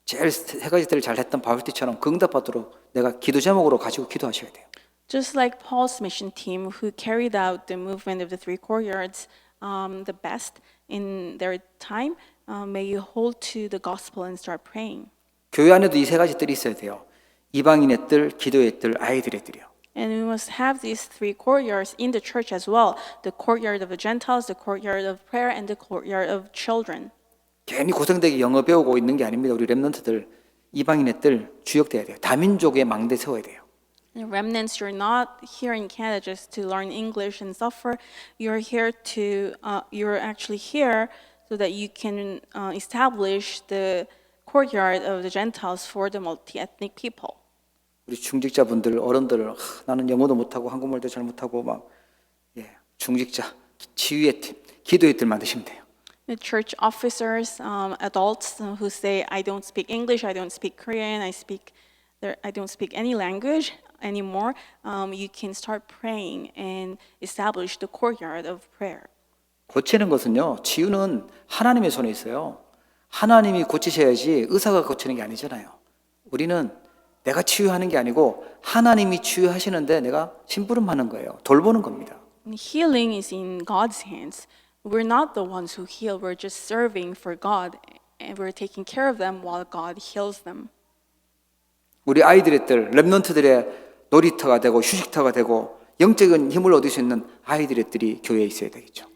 제일 세 가지 들을 잘 했던 바울팀처럼 응답받도록 내가 기도 제목으로 가지고 기도하셔야 돼요. Just like Paul's mission team who carried out the movement of the 3 courtyards the best in their time, may you hold to the gospel and start praying. 교회 안에도 이 세 가지 뜰이 있어야 돼요. 이방인의 뜰, 기도의 뜰, 아이들의 뜰이요. And we must have these 3 courtyards in the church as well. The courtyard of the Gentiles, the courtyard of prayer, and the courtyard of children. 괜히 고생되게 영어 배우고 있는 게 아닙니다. 우리 렘넌트들 이방인의 뜰 주역돼야 돼요. 다민족의 망대 세워야 돼요. And remnants, you're not here in Canada just to learn English and suffer. You're here to, you're actually here so that you can establish the courtyard of the Gentiles for the multi-ethnic people. 우리 중직자분들, 어른들, 나는 영어도 못하고 한국말도 잘 못하고 막 중직자, 치유의 팀, 기도의 뜰 만드시면 돼요. The church officers, adults who say, I don't speak English, I don't speak Korean, I don't speak any language anymore, you can start praying and establish the courtyard of prayer. 고치는 것은요, 치유는 하나님의 손에 있어요. 하나님이 고치셔야지 의사가 고치는 게 아니잖아요. 우리는 내가 치유하는 게 아니고 하나님이 치유하시는데 내가 심부름하는 거예요. 돌보는 겁니다. Healing is in God's hands. We're not the ones who heal. We're just serving for God, and we're taking care of them while God heals them. 우리 아이들의 뜰, 렘넌트들의 놀이터가 되고 휴식터가 되고 영적인 힘을 얻을 수 있는 아이들의 뜰이 교회에 있어야 되겠죠.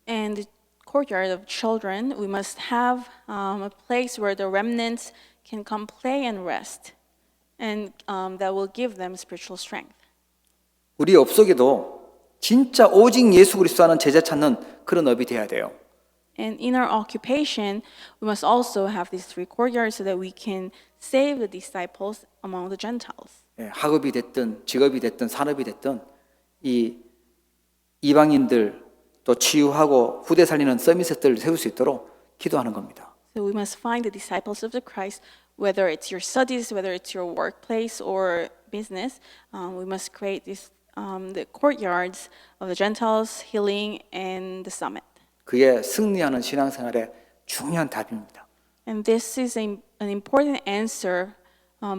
And the courtyard of children, we must have a place where the remnants can come play and rest, and that will give them spiritual strength. 우리 업속에도 진짜 오직 예수 그리스도 하는 제자 찾는 그런 업이 돼야 돼요. And in our occupation, we must also have these 3 courtyards so that we can save the disciples among the Gentiles. 학업이 됐든 직업이 됐든 산업이 됐든 이 이방인들 또 치유하고 후대 살리는 서밋셋들을 세울 수 있도록 기도하는 겁니다. So we must find the disciples of the Christ, whether it's your studies, whether it's your workplace or business. We must create these the courtyards of the Gentiles, healing, and the summit. 그게 승리하는 신앙생활의 중요한 답입니다. And this is an important answer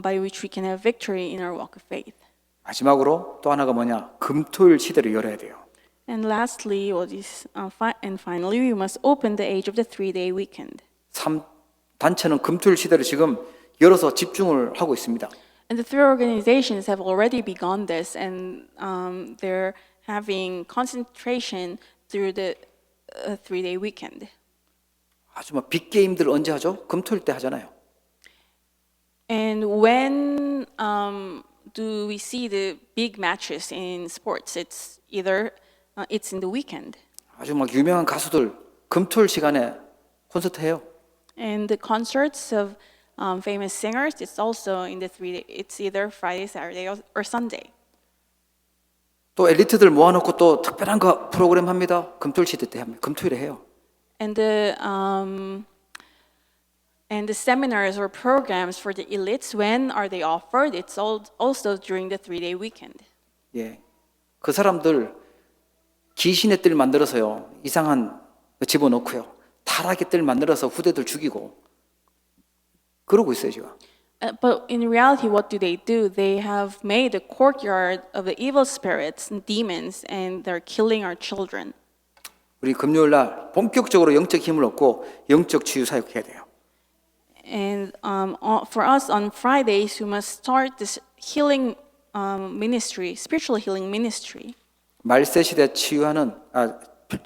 by which we can have victory in our walk of faith. 마지막으로 또 하나가 뭐냐? 금토일 시대를 열어야 돼요. And lastly, and finally, we must open the age of the 3-day weekend. 단체는 금토일 시대를 지금 열어서 집중을 하고 있습니다. And the three organizations have already begun this, and they're having concentration through the 3-day weekend. 아주 막 빅게임들 언제 하죠? 금토일 때 하잖아요. And when do we see the big matches in sports? It's either it's in the weekend. 아주 막 유명한 가수들 금토일 시간에 콘서트 해요. And the concerts of famous singers, it's also in the 3-day. It's either Friday, Saturday, or Sunday. 또 엘리트들 모아놓고 또 특별한 거 프로그램 합니다. 금토일 시대 때 합니다. 금토일에 해요. And the seminars or programs for the elites, when are they offered? It's also during the 3-day weekend. 예, 그 사람들 귀신의 뜰 만들어서요 이상한 거 집어넣고요 타락의 뜰 만들어서 후대들 죽이고 그러고 있어요 지금. But in reality, what do? They have made a courtyard of the evil spirits and demons, and they're killing our children. 우리 금요일 날 본격적으로 영적 힘을 얻고 영적 치유 사역해야 돼요. And for us on Fridays, we must start this healing ministry, spiritual healing ministry. 말세 시대 치유하는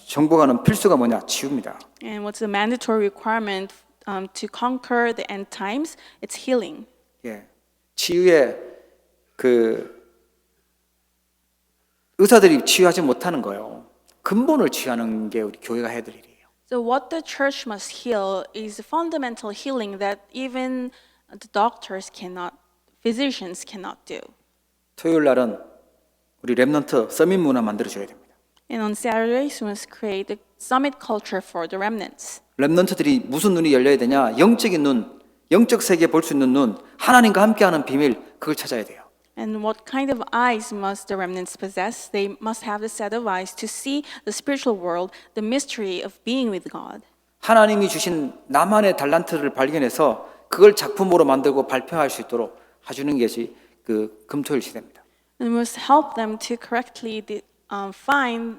정복하는 필수가 뭐냐? 치유입니다. And what's the mandatory requirement to conquer the end times? It's healing. 예, 치유의 그 의사들이 치유하지 못하는 거예요. 근본을 치유하는 게 우리 교회가 해야 될 일이에요. So what the church must heal is fundamental healing that even the doctors cannot, physicians cannot do. 토요일 날은 우리 렘넌트 서밋 문화 만들어줘야 됩니다. And on Saturdays, we must create the summit culture for the remnants. 렘넌트들이 무슨 눈이 열려야 되냐? 영적인 눈, 영적 세계 볼 수 있는 눈, 하나님과 함께하는 비밀 그걸 찾아야 돼요. And what kind of eyes must the remnants possess? They must have the set of eyes to see the spiritual world, the mystery of being with God. 하나님이 주신 나만의 달란트를 발견해서 그걸 작품으로 만들고 발표할 수 있도록 해주는 것이 그 금토일 시대입니다. And we must help them to correctly find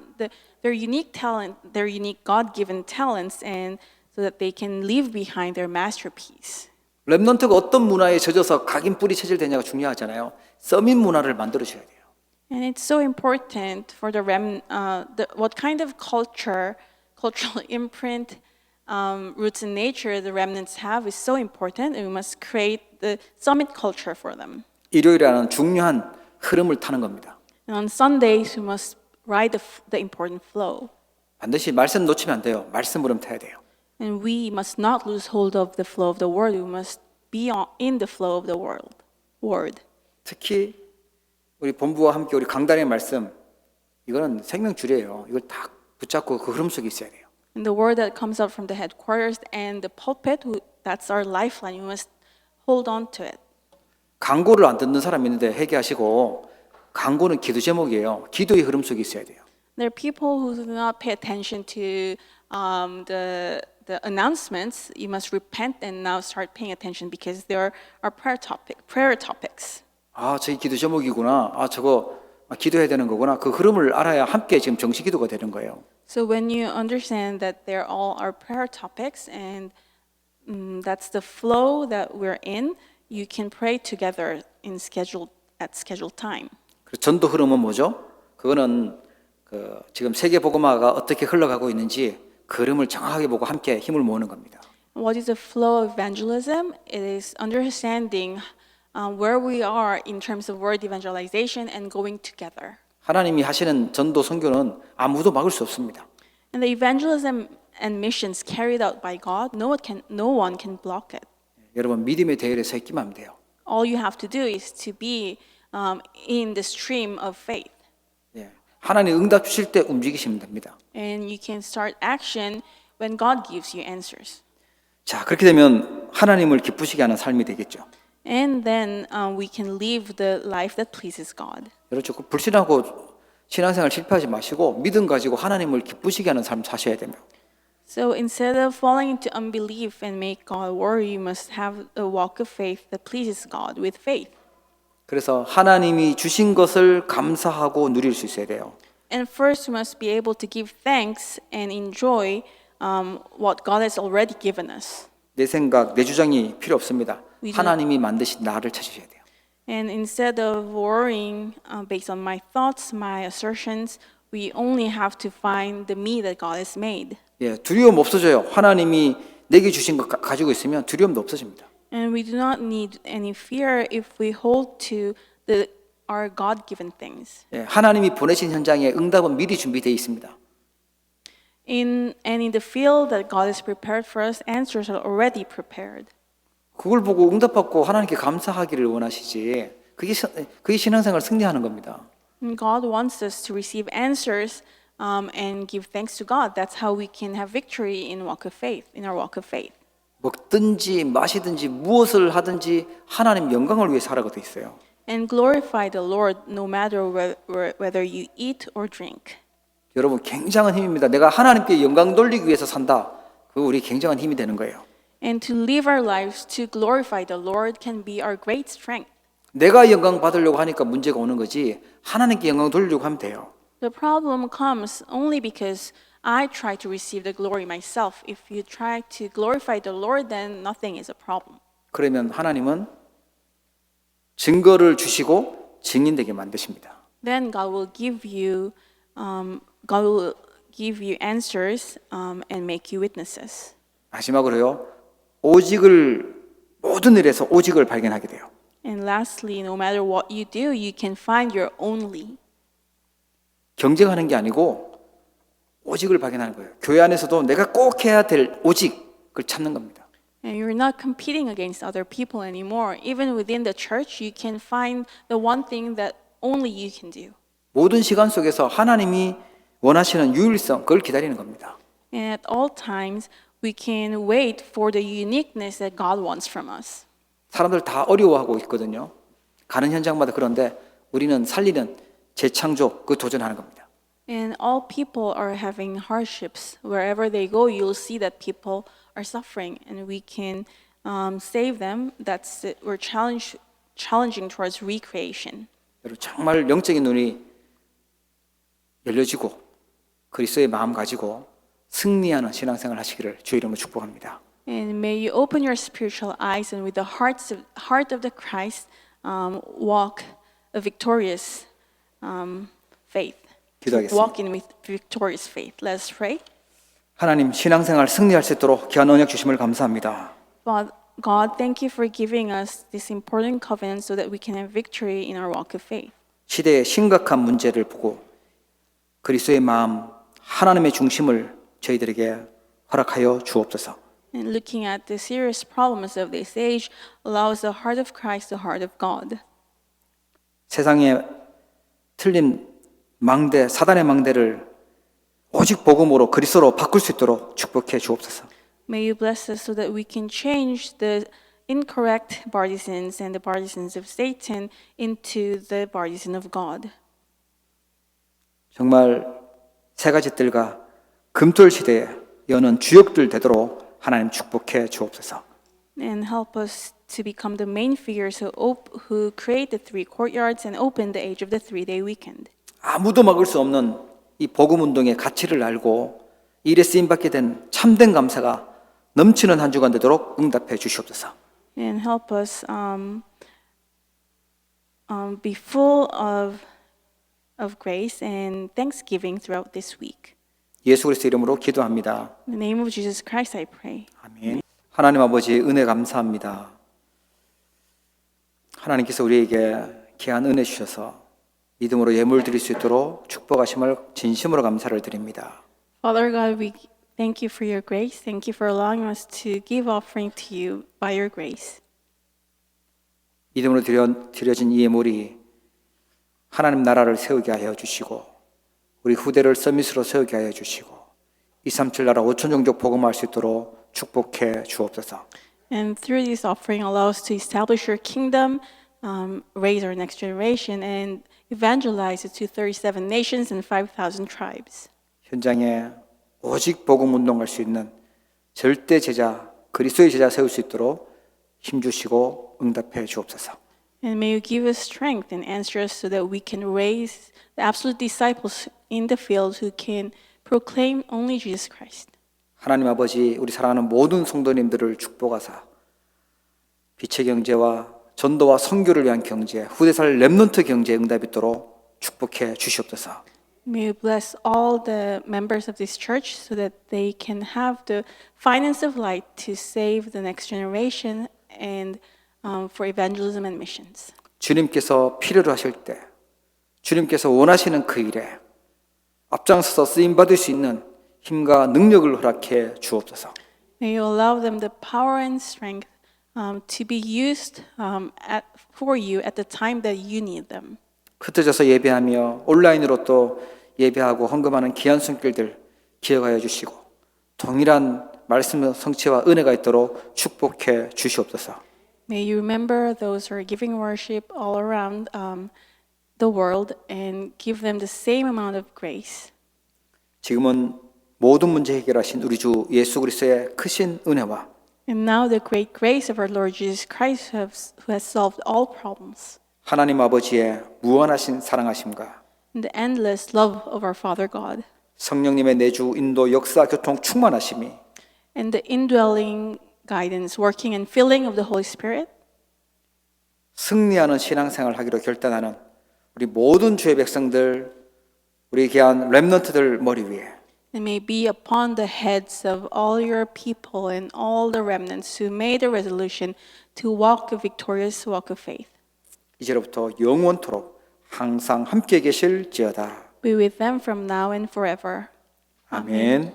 their unique talent, their unique God-given talents, and so that they can leave behind their masterpiece. 렘넌트가 어떤 문화에 젖어서 각인 뿌리 체질되냐가 중요하잖아요. 서밋 문화를 만들어줘야 돼요. And it's so important for what kind of cultural imprint, roots in nature the remnants have is so important, and we must create the summit culture for them. 일요일이라는 중요한 흐름을 타는 겁니다. And on Sundays, we must ride the important flow. 반드시 말씀 놓치면 안 돼요. 말씀 흐름 타야 돼요. And we must not lose hold of the flow of the word. We must be in the flow of the word. 특히 우리 본부와 함께 우리 강단의 말씀 이거는 생명줄이에요. 이걸 딱 붙잡고 그 흐름 속에 있어야 돼요. And the word that comes out from the headquarters and the pulpit, that's our lifeline. We must hold on to it. 광고를 안 듣는 사람이 있는데 회개하시고 광고는 기도 제목이에요. 기도의 흐름 속에 있어야 돼요. There are people who do not pay attention to the announcements. You must repent and now start paying attention because there are prayer topics. 아, 저기 기도 제목이구나. 아, 저거 기도해야 되는 거구나. 그 흐름을 알아야 함께 지금 정식 기도가 되는 거예요. So when you understand that they're all our prayer topics and that's the flow that we're in, you can pray together at scheduled time. 그래서 전도 흐름은 뭐죠? 그거는 지금 세계 복음화가 어떻게 흘러가고 있는지 그 흐름을 정확하게 보고 함께 힘을 모으는 겁니다. What is the flow of evangelism? It is understanding where we are in terms of word evangelization and going together. 하나님이 하시는 전도 선교는 아무도 막을 수 없습니다. And the evangelism and missions carried out by God, no one can block it. 여러분 믿음의 대열에 서 있기만 하면 돼요. All you have to do is to be in the stream of faith. 예. 하나님 응답 주실 때 움직이시면 됩니다. And you can start action when God gives you answers. 자, 그렇게 되면 하나님을 기쁘시게 하는 삶이 되겠죠. And then we can live the life that pleases God. 여러분 조금 불신하고 신앙생활 실패하지 마시고 믿음 가지고 하나님을 기쁘시게 하는 삶 사셔야 됩니다. So instead of falling into unbelief and make God worry, you must have a walk of faith that pleases God with faith. 그래서 하나님이 주신 것을 감사하고 누릴 수 있어야 돼요. And first, we must be able to give thanks and enjoy what God has already given us. 내 생각, 내 주장이 필요 없습니다. We do- 하나님이 만드신 나를 찾으셔야 돼요. And instead of worrying based on my thoughts, my assertions, we only have to find the me that God has made. 예, 두려움 없어져요. 하나님이 내게 주신 것 가지고 있으면 두려움도 없어집니다. And we do not need any fear if we hold to our God-given things. 예, 하나님이 보내신 현장에 응답은 미리 준비되어 있습니다. In the field that God has prepared for us, answers are already prepared. 그걸 보고 응답받고 하나님께 감사하기를 원하시지. 그게 신앙생활 승리하는 겁니다. And God wants us to receive answers and give thanks to God. That's how we can have victory in walk of faith, in our walk of faith. 먹든지 마시든지 무엇을 하든지 하나님 영광을 위해 살아가 돼 있어요. And glorify the Lord no matter whether you eat or drink. 여러분 굉장한 힘입니다. 내가 하나님께 영광 돌리기 위해서 산다. 그거 우리 굉장한 힘이 되는 거예요. And to live our lives to glorify the Lord can be our great strength. 내가 영광 받으려고 하니까 문제가 오는 거지 하나님께 영광 돌리려고 하면 돼요. The problem comes only because I try to receive the glory myself. If you try to glorify the Lord, then nothing is a problem. 그러면 하나님은 증거를 주시고 증인되게 만드십니다. Then God will give you answers and make you witnesses. 마지막으로요. 오직을 모든 일에서 오직을 발견하게 돼요. And lastly, no matter what you do, you can find your only. 경쟁하는 게 아니고 오직을 발견하는 거예요. 교회 안에서도 내가 꼭 해야 될 오직을 찾는 겁니다. And you're not competing against other people anymore. Even within the church, you can find the one thing that only you can do. 모든 시간 속에서 하나님이 원하시는 유일성, 그걸 기다리는 겁니다. And at all times, we can wait for the uniqueness that God wants from us. 사람들 다 어려워하고 있거든요. 가는 현장마다 그런데 우리는 살리는 재창조, 그 도전하는 겁니다. And all people are having hardships. Wherever they go, you'll see that people are suffering, and we can save them. That's it. We're challenging towards recreation. 여러분 정말 영적인 눈이 열려지고 그리스도의 마음 가지고 승리하는 신앙생활 하시기를 주의 이름으로 축복합니다. And may you open your spiritual eyes and with the heart of the Christ walk a victorious faith. 기도하겠습니다. Walk in with victorious faith. Let us pray. 하나님 신앙생활 승리할 수 있도록 귀한 언약 주심을 감사합니다. God, thank you for giving us this important covenant so that we can have victory in our walk of faith. 시대의 심각한 문제를 보고 그리스도의 마음, 하나님의 중심을 저희들에게 허락하여 주옵소서. And looking at the serious problems of this age allows the heart of Christ, the heart of God. 세상에 틀린 망대, 사단의 망대를 오직 복음으로 그리스도로 바꿀 수 있도록 축복해 주옵소서. May you bless us so that we can change the incorrect partisans and the partisans of Satan into the partisan of God. 정말 세 가지 뜰과 금토일 시대에 여는 주역들 되도록 하나님 축복해 주옵소서. And help us to become the main figures who create the three courtyards and open the age of the 3-day weekend. 아무도 막을 수 없는 이 복음 운동의 가치를 알고 일에 쓰임 받게 된 참된 감사가 넘치는 한 주간 되도록 응답해 주시옵소서. And help us be full of grace and thanksgiving throughout this week. 예수 그리스도 이름으로 기도합니다. In the name of Jesus Christ, I pray. 아멘. 하나님 아버지 은혜 감사합니다. 하나님께서 우리에게 귀한 은혜 주셔서 믿음으로 예물 드릴 수 있도록 축복하심을 진심으로 감사를 드립니다. Father God, we thank you for your grace. Thank you for allowing us to give offering to you by your grace. 믿음으로 드려진 이 예물이 하나님 나라를 세우게 하여 주시고 우리 후대를 서밋으로 세우게 하여 주시고 237 나라 5천 종족 복음할 수 있도록 축복해 주옵소서. And through this offering, allow us to establish your kingdom, raise our next generation, and evangelize it to 37 nations and 5,000 tribes. 현장에 오직 복음 운동할 수 있는 절대 제자, 그리스도의 제자 세울 수 있도록 힘주시고 응답해 주옵소서. And may you give us strength and answer us so that we can raise the absolute disciples in the field who can proclaim only Jesus Christ. 하나님 아버지, 우리 사랑하는 모든 성도님들을 축복하사 빛의 경제와 전도와 선교를 위한 경제, 후대살 렘넌트 경제에 응답이 있도록 축복해 주시옵소서. May you bless all the members of this church so that they can have the finance of light to save the next generation and for evangelism and missions. 주님께서 필요로 하실 때, 주님께서 원하시는 그 일에 앞장서서 쓰임 받을 수 있는 힘과 능력을 허락해 주옵소서. May you allow them the power and strength to be used for you at the time that you need them. 흩어져서 예배하며 온라인으로 또 예배하고 헌금하는 귀한 손길들 기억하여 주시고 동일한 말씀 성취와 은혜가 있도록 축복해 주시옵소서. May you remember those who are giving worship all around the world and give them the same amount of grace. 지금은 모든 문제 해결하신 우리 주 예수 그리스도의 크신 은혜와 And now the great grace of our Lord Jesus Christ who has solved all problems. 하나님 아버지의 무한하신 사랑하심과 And the endless love of our Father God. 성령님의 내주 인도 역사 교통 충만하심이 And the indwelling guidance, working and filling of the Holy Spirit. 승리하는 신앙생활을 하기로 결단하는 우리 모든 주의 백성들, 우리 귀한 렘넌트들 머리 위에 And may be upon the heads of all your people and all the remnants who made a resolution to walk a victorious walk of faith. 이제로부터 영원토록 항상 함께 계실지어다. Be with them from now and forever. 아멘.